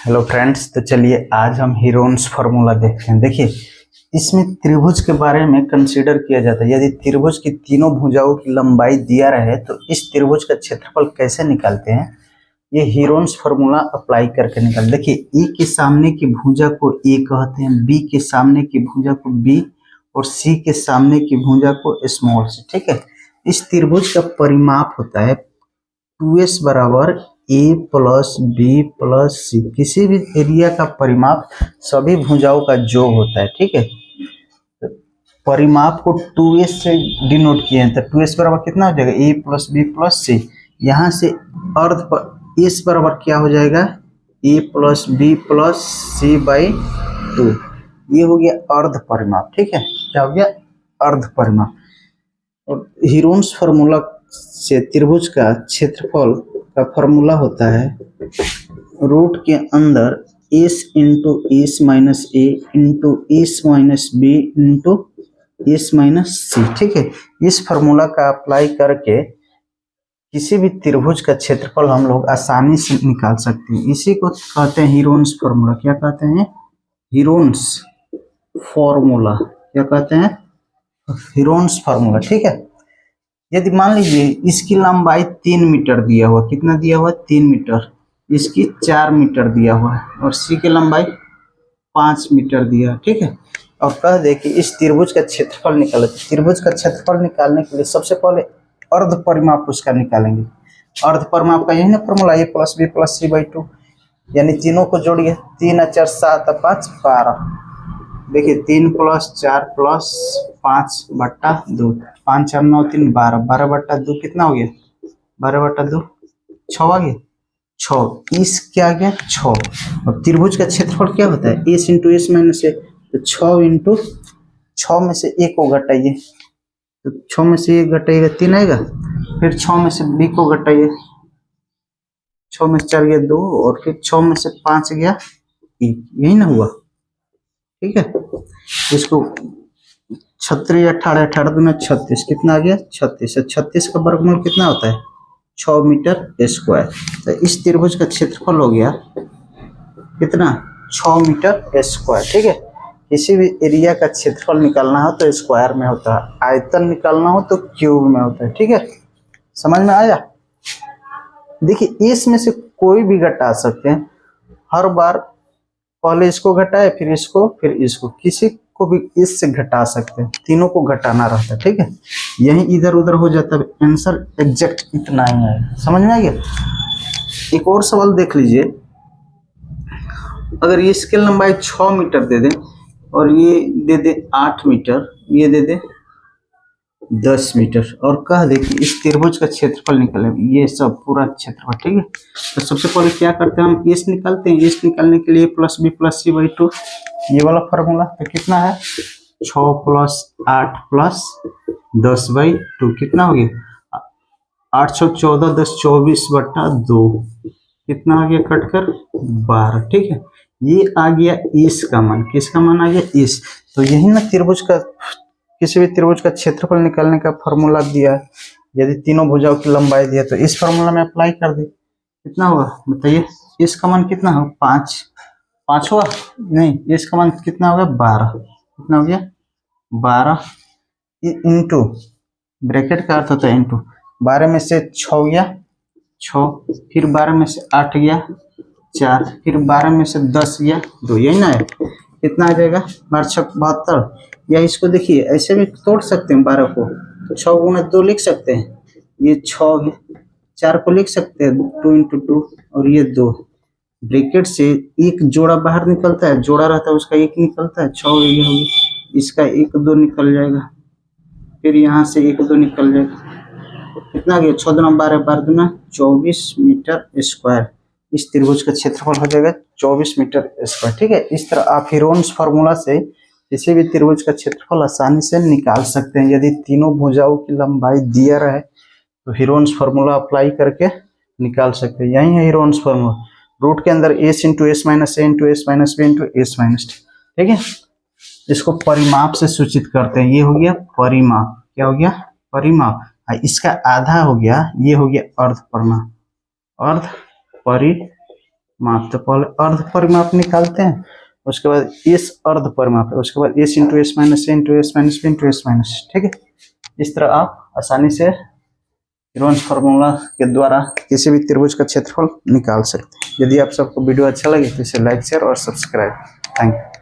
Hello friends, तो चलिए आज हम हीरोन्स फार्मूला देखते हैं। देखिए, इसमें त्रिभुज के बारे में कंसीडर किया जाता है। यदि त्रिभुज की तीनों भुजाओं की लंबाई दिया रहे तो इस त्रिभुज का क्षेत्रफल कैसे निकालते हैं, ये हीरोन्स फार्मूला अप्लाई करके निकाल। देखिए, ए के सामने की भुजा को ए कहते हैं, बी के सामने की भुजा को बी और सी के सामने की भुजा को स्मॉल सी। ठीक है, इस त्रिभुज का परिमाप होता है 2s बराबर ए प्लस बी प्लस सी। किसी भी एरिया का परिमाप सभी भुजाओं का योग होता है। ठीक है, तो परिमाप को 2s से डिनोट किए हैं, तो 2s बराबर कितना हो जाएगा, A plus B plus C. यहाँ से अर्ध पर एस बराबर क्या हो जाएगा, A plus B plus C by 2। ये हो गया अर्ध परिमाप। ठीक है, क्या हो गया, अर्ध परिमाप। और हीरोन्स फार्मूला से त्रिभुज का क्षेत्रफल का फॉर्मूला होता है रूट के अंदर s into S minus A into S minus B into S minus C. ठीक है, इस फार्मूला का अप्लाई करके किसी भी त्रिभुज का क्षेत्रफल हम लोग आसानी से निकाल सकते हैं। इसी को कहते हैं हीरोन्स फार्मूला। क्या कहते हैं, हीरोन्स फार्मूला। क्या कहते हैं, हीरोन्स फार्मूला। ठीक है, यदि मान लीजिए इसकी लंबाई 3 मीटर दिया हुआ, कितना दिया हुआ, 3 मीटर, इसकी 4 मीटर दिया हुआ है और सी की लंबाई 5 मीटर दिया है। ठीक है, और कह दे कि इस त्रिभुज का क्षेत्रफल निकाले। त्रिभुज का क्षेत्रफल निकालने के लिए सबसे पहले अर्ध परिमाप उसका निकालेंगे। अर्ध परिमाप का यही ना formula, a plus B plus C by 2, यानी तीनों को जोड़िए, 3 और 4 7 और 5 12। देखिए, 3 प्लस 4 प्लस 5 बट्टा 2, 5 4 9 3 12, 12 बट्टा 2 कितना हो गया, 12 बट्टा 2 6 आ गया, 6। इस क्या आ गया, 6। अब त्रिभुज का क्षेत्रफल क्या होता है, एस इंटू एस माइनस ए, तो 6 इंटू 6 में से ए को घटाइए, तो 6 में से 1 घटाइएगा 3 आएगा, फिर 6 में से बी को घटाइए, 6 में से 4 गया 2 और फिर 6 में से 5 गया 1, यही ना हुआ। ठीक है, इसको 36 18 18 दूना 36, कितना आ गया 36। 36 का वर्गमूल कितना होता है, 6 मीटर स्क्वायर। तो इस त्रिभुज का क्षेत्रफल हो गया कितना, 6 मीटर स्क्वायर। ठीक है, किसी भी एरिया का क्षेत्रफल निकालना हो तो स्क्वायर में होता है, आयतन निकालना हो तो क्यूब में होता है। ठीक है, समझ में आया। देखिए, इसमें से कोई भी घटा सकते हैं, हर बार पहले इसको घटाए फिर इसको फिर इसको, किसी को भी इससे घटा सकते हैं, तीनों को घटाना रहता है। ठीक है, यही इधर उधर हो जाता है, आंसर एग्जैक्ट इतना ही आएगा। समझ में आ गया। एक और सवाल देख लीजिए, अगर ये इसकी लंबाई 6 मीटर दे दें और ये दे दे 8 मीटर, ये दे दे 10 मीटर, और कह दे कि इस त्रिभुज का क्षेत्रफल निकाले, ये सब पूरा क्षेत्रफल। ठीक है, तो सबसे पहले क्या करते हैं, हम एस निकालते हैं। एस निकालने के लिए plus B plus C by 2, ये वाला फार्मूला। तो कितना है, 6 प्लस 8 प्लस 10 बाई 2, कितना हो गया, 8 6 14 10 24 बट्टा 2, कितना आ गया कटकर 12। ठीक है, ये आ गया इस का मान, किसका मान आ गया, इस। तो यही ना त्रिभुज का, किसी भी त्रिभुज का क्षेत्रफल निकालने का फॉर्मूला दिया है। यदि तीनों भुजाओं की लंबाई दिया तो इस फॉर्मूला में अप्लाई कर दे, कितना होगा बताइए, इसका मान कितना हो, 5 हुआ, नहीं इसका मान कितना होगा 12, कितना हो गया 12 इंटू, ब्रैकेट का अर्थ होता है इंटू, 12 में से 6 गया 6, फिर 12 में से 8 गया 4, फिर 12 में से 10 गया 2, यही ना है, कितना आ जाएगा 12 6 72। या इसको देखिए ऐसे भी तोड़ सकते हैं, 12 को 6 गुना 2 लिख सकते हैं, ये 6 है, 4 को लिख सकते हैं 2 इंटू 2, और ये 2, ब्रैकेट से एक जोड़ा बाहर निकलता है, जोड़ा रहता है उसका एक निकलता है, 6 ये होगी, इसका 1 2 निकल जाएगा, फिर यहाँ से 1 2 निकल जाएगा, कितना गया 6 दूना 12 12 दूना 24 मीटर स्क्वायर। इस त्रिभुज का क्षेत्रफल हो जाएगा 24 मीटर स्क्वायर। ठीक है, इस तरह आप हीरोन्स फार्मूला से किसी भी त्रिभुज का क्षेत्रफल आसानी से निकाल सकते हैं। यदि तीनों भुजाओं की लंबाई दिया रहे तो हीरोन्स फार्मूला अप्लाई करके निकाल सकते हैं। यही है हीरोन्स फार्मूला, रूट के अंदर S into S minus A into S minus B into S minus T. ठीक है, इसको परिमाप से सूचित करते हैं। ये हो गया परिमाप, क्या हो गया परिमाप, इसका आधा हो गया, ये हो गया अर्ध परिमाप, अर्ध परिमाप। माप। तो पहले अर्ध परिमाप निकालते हैं, उसके बाद इस अर्ध परिमाप है, उसके बाद S into S minus A into S minus B into S minus. ठीक है, इस तरह आप आसानी से हीरोन्स फार्मूला के द्वारा किसी भी त्रिभुज का क्षेत्रफल निकाल सकते हैं। यदि आप सबको वीडियो अच्छा लगे तो इसे लाइक शेयर और सब्सक्राइब। Thank you.